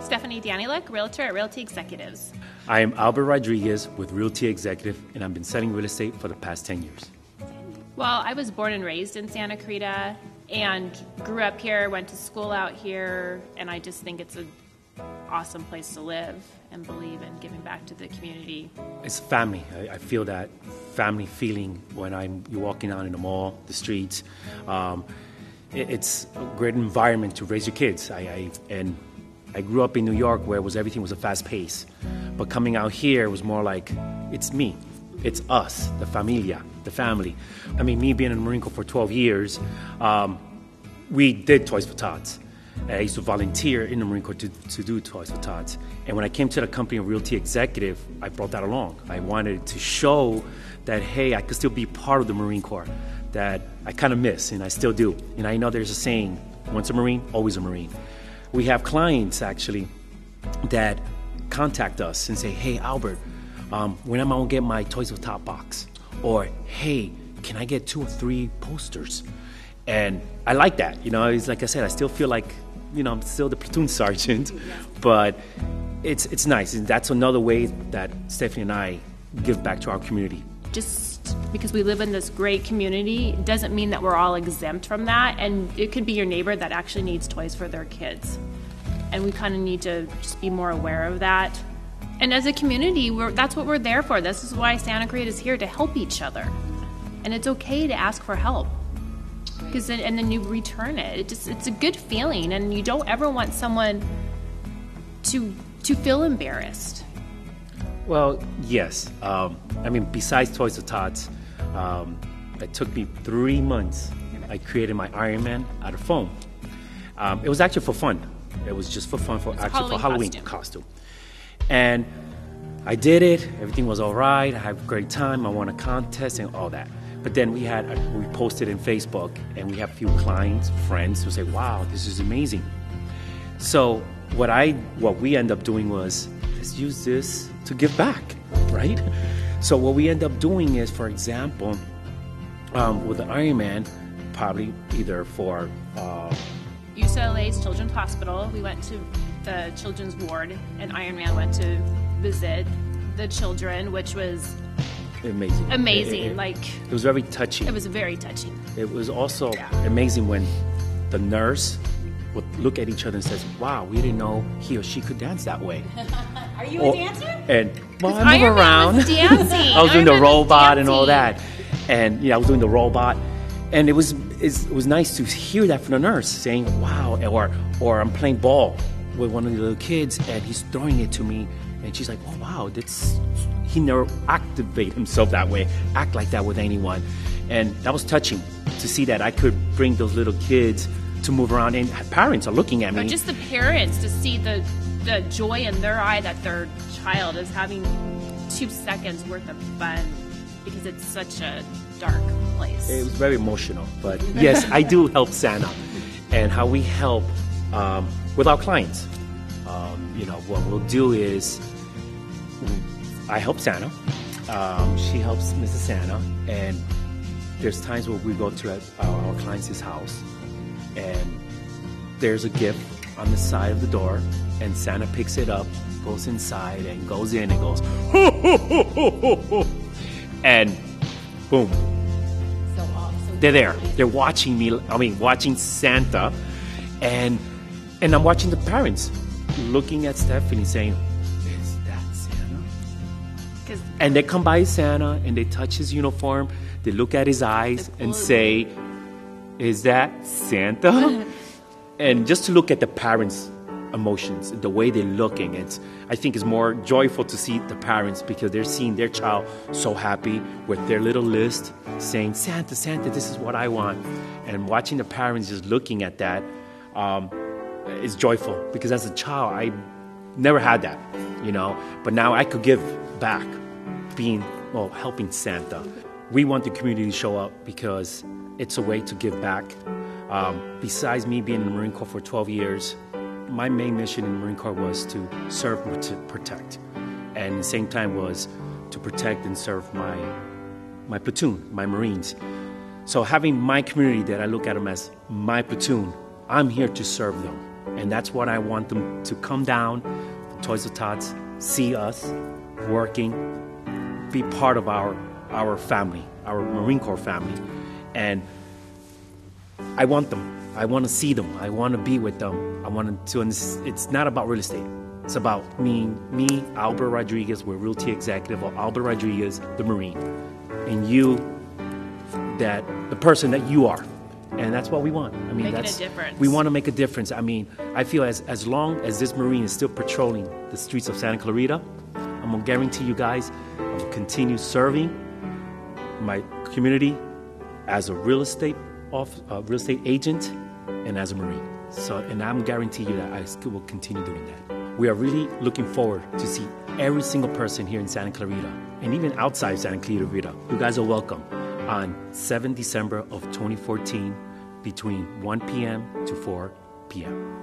Stephanie Daniluk, Realtor at Realty Executives. I am Albert Rodriguez with Realty Executive, and I've been selling real estate for the past 10 years. Well, I was born and raised in Santa Cruz and grew up here, went to school out here, and I just think it's an awesome place to live and believe in giving back to the community. It's family. I feel that family feeling when you're walking out in the mall, the streets. It's a great environment to raise your kids. I grew up in New York where everything was a fast pace. But coming out here was more like, it's me, it's us, the familia, the family. I mean, me being in the Marine Corps for 12 years, we did Toys for Tots. I used to volunteer in the Marine Corps to do Toys for Tots. And when I came to the company of Realty Executive, I brought that along. I wanted to show that, hey, I could still be part of the Marine Corps, that I kind of miss, and I still do. And I know there's a saying, once a Marine, always a Marine. We have clients, actually, that contact us and say, hey, Albert, when am I going to get my Toys for Tot box? Or, hey, can I get 2 or 3 posters? And I like that. It's like I said, I still feel like, I'm still the platoon sergeant. But it's nice. And that's another way that Stephanie and I give back to our community. Just because we live in this great community doesn't mean that we're all exempt from that, and it could be your neighbor that actually needs toys for their kids, and we kind of need to just be more aware of that. And as a community, that's what we're there for. This is why Santa Cruz is here, to help each other, and it's okay to ask for help, because and then you return it. It's a good feeling, and you don't ever want someone to feel embarrassed. Well, yes. Besides Toys for Tots, it took me 3 months. I created my Iron Man out of foam. It was actually for fun. It was just for fun, for Halloween costume. And I did it. Everything was all right. I had a great time. I won a contest and all that. But then we posted in Facebook, and we have a few clients, friends who say, "Wow, this is amazing." So what we end up doing was, let's use this to give back, right? So what we end up doing is, for example, with the Iron Man, probably either for UCLA's Children's Hospital, we went to the children's ward, and Iron Man went to visit the children, which was amazing. It was very touching. It was very touching. It was also amazing when the nurse would look at each other and says, "Wow, we didn't know he or she could dance that way." Are you a dancer? And I move around. Was dancing. I was doing the robot and all that, and I was doing the robot, and it was nice to hear that from the nurse saying, "Wow," or I'm playing ball with one of the little kids, and he's throwing it to me, and she's like, "Oh wow, he never activate himself that way, act like that with anyone," and that was touching to see that I could bring those little kids to move around, and parents are looking at me. Or just the parents to see the joy in their eye that their child is having 2 seconds worth of fun, because it's such a dark place. It was very emotional, but yes, I do help Santa, and how we help with our clients. What we'll do is I help Santa, she helps Mrs. Santa, and there's times where we go to our client's house, and there's a gift on the side of the door, and Santa picks it up, goes inside, and goes in and goes, "Ho, ho, ho, ho, ho, ho." And boom. So awesome. They're there. They're watching me, watching Santa, and I'm watching the parents looking at Stephanie saying, "Is that Santa?" And they come by Santa, and they touch his uniform, they look at his eyes and say, "Is that Santa?" And just to look at the parents' emotions, the way they're looking, I think it's more joyful to see the parents, because they're seeing their child so happy with their little list saying, "Santa, Santa, this is what I want." And watching the parents just looking at that is joyful, because as a child, I never had that, But now I could give back, helping Santa. We want the community to show up because it's a way to give back. Besides me being in the Marine Corps for 12 years, my main mission in the Marine Corps was to serve and to protect. And at the same time was to protect and serve my platoon, my Marines. So having my community that I look at them as my platoon, I'm here to serve them. And that's what I want them to come down, Toys for Tots, see us working, be part of our family, our Marine Corps family. And I want them. I want to see them. I want to be with them. I want to. It's not about real estate. It's about me, Albert Rodriguez, we're Realty Executive, or Albert Rodriguez, the Marine, and you, the person that you are. And that's what we want. I mean, Making a difference. We want to make a difference. I mean, I feel as long as this Marine is still patrolling the streets of Santa Clarita, I'm going to guarantee you guys, I will continue serving my community as a real estate agent and as a Marine. So, and I'm guarantee you that I will continue doing that. We are really looking forward to see every single person here in Santa Clarita, and even outside Santa Clarita. You guys are welcome on 7 December of 2014 between 1 p.m. to 4 p.m.